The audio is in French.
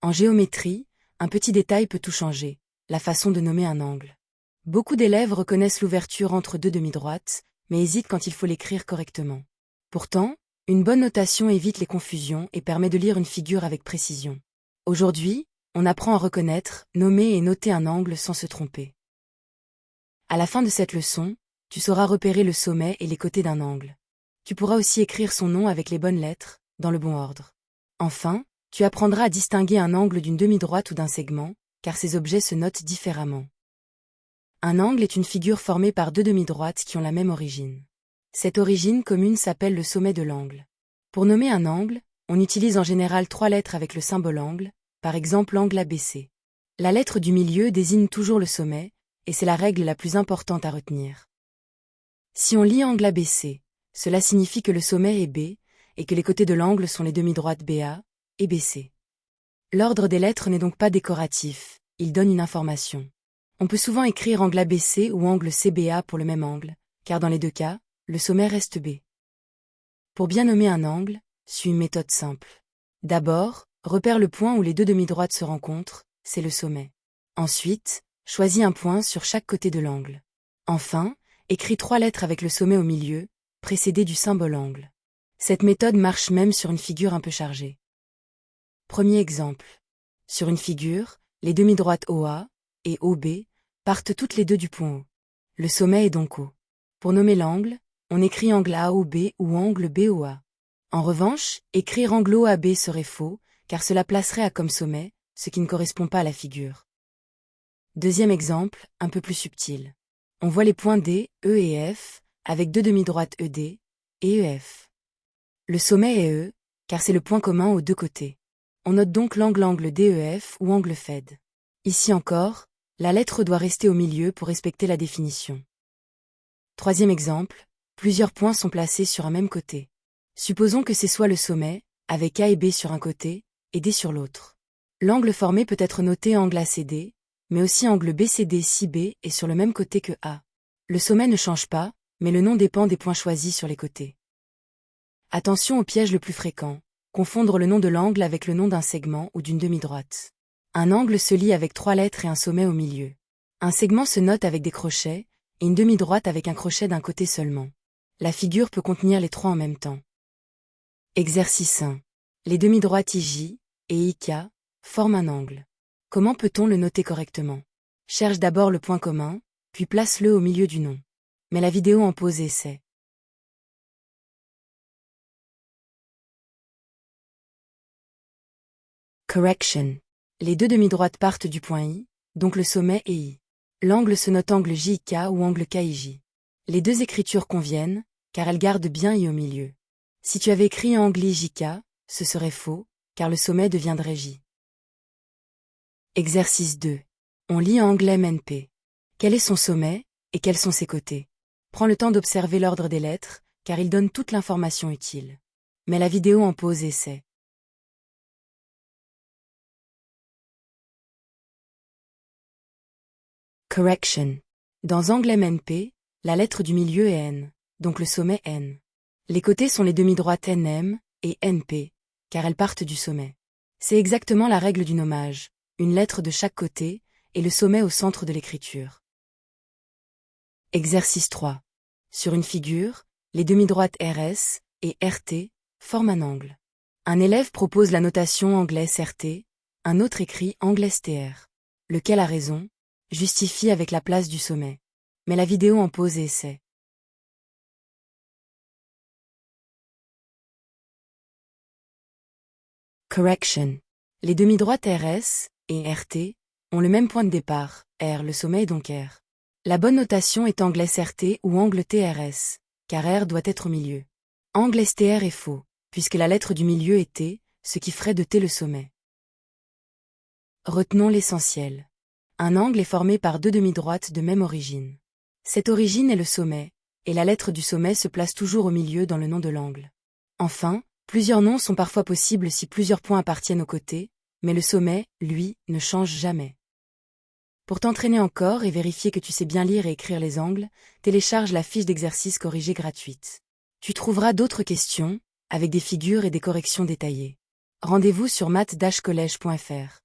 En géométrie, un petit détail peut tout changer, la façon de nommer un angle. Beaucoup d'élèves reconnaissent l'ouverture entre deux demi-droites, mais hésitent quand il faut l'écrire correctement. Pourtant, une bonne notation évite les confusions et permet de lire une figure avec précision. Aujourd'hui, on apprend à reconnaître, nommer et noter un angle sans se tromper. À la fin de cette leçon, tu sauras repérer le sommet et les côtés d'un angle. Tu pourras aussi écrire son nom avec les bonnes lettres, dans le bon ordre. Enfin, tu apprendras à distinguer un angle d'une demi-droite ou d'un segment, car ces objets se notent différemment. Un angle est une figure formée par deux demi-droites qui ont la même origine. Cette origine commune s'appelle le sommet de l'angle. Pour nommer un angle, on utilise en général 3 lettres avec le symbole angle, par exemple angle ABC. La lettre du milieu désigne toujours le sommet, et c'est la règle la plus importante à retenir. Si on lit angle ABC, cela signifie que le sommet est B, et que les côtés de l'angle sont les demi-droites BA et BC. L'ordre des lettres n'est donc pas décoratif, il donne une information. On peut souvent écrire angle ABC ou angle CBA pour le même angle, car dans les deux cas, le sommet reste B. Pour bien nommer un angle, suis une méthode simple. D'abord, repère le point où les deux demi-droites se rencontrent, c'est le sommet. Ensuite, choisis un point sur chaque côté de l'angle. Enfin, écris 3 lettres avec le sommet au milieu, précédé du symbole angle. Cette méthode marche même sur une figure un peu chargée. Premier exemple. Sur une figure, les demi-droites OA et OB partent toutes les deux du point O. Le sommet est donc O. Pour nommer l'angle, on écrit angle AOB ou angle BOA. En revanche, écrire angle OAB serait faux, car cela placerait A comme sommet, ce qui ne correspond pas à la figure. Deuxième exemple, un peu plus subtil. On voit les points D, E et F, avec deux demi-droites ED et EF. Le sommet est E, car c'est le point commun aux deux côtés. On note donc l'angle DEF ou angle FED. Ici encore, la lettre doit rester au milieu pour respecter la définition. Troisième exemple, plusieurs points sont placés sur un même côté. Supposons que c'est soit le sommet, avec A et B sur un côté, et D sur l'autre. L'angle formé peut être noté angle ACD, mais aussi angle BCD si B est sur le même côté que A. Le sommet ne change pas, mais le nom dépend des points choisis sur les côtés. Attention au piège le plus fréquent, confondre le nom de l'angle avec le nom d'un segment ou d'une demi-droite. Un angle se lie avec 3 lettres et un sommet au milieu. Un segment se note avec des crochets, et une demi-droite avec un crochet d'un côté seulement. La figure peut contenir les 3 en même temps. Exercice 1. Les demi-droites IJ et IK forment un angle. Comment peut-on le noter correctement? Cherche d'abord le point commun, puis place-le au milieu du nom. Mets la vidéo en pause et essaie. Correction. Les deux demi-droites partent du point I, donc le sommet est I. L'angle se note angle JK ou angle KIJ. Les deux écritures conviennent, car elles gardent bien I au milieu. Si tu avais écrit angle IJK, ce serait faux, car le sommet deviendrait J. Exercice 2. On lit angle MNP. Quel est son sommet, et quels sont ses côtés? Prends le temps d'observer l'ordre des lettres, car il donne toute l'information utile. Mets la vidéo en pause et essaie. Correction. Dans angle MNP, la lettre du milieu est N, donc le sommet N. Les côtés sont les demi-droites NM et NP, car elles partent du sommet. C'est exactement la règle du nommage, une lettre de chaque côté, et le sommet au centre de l'écriture. Exercice 3. Sur une figure, les demi-droites RS et RT forment un angle. Un élève propose la notation angle SRT, un autre écrit angle STR. Lequel a raison? Justifie avec la place du sommet. Mets la vidéo en pause et essaie. Correction. Les demi-droites RS et RT ont le même point de départ, R, le sommet est donc R. La bonne notation est angle SRT ou angle TRS, car R doit être au milieu. Angle STR est faux, puisque la lettre du milieu est T, ce qui ferait de T le sommet. Retenons l'essentiel. Un angle est formé par deux demi-droites de même origine. Cette origine est le sommet, et la lettre du sommet se place toujours au milieu dans le nom de l'angle. Enfin, plusieurs noms sont parfois possibles si plusieurs points appartiennent aux côtés, mais le sommet, lui, ne change jamais. Pour t'entraîner encore et vérifier que tu sais bien lire et écrire les angles, télécharge la fiche d'exercice corrigée gratuite. Tu trouveras d'autres questions, avec des figures et des corrections détaillées. Rendez-vous sur math-collège.fr.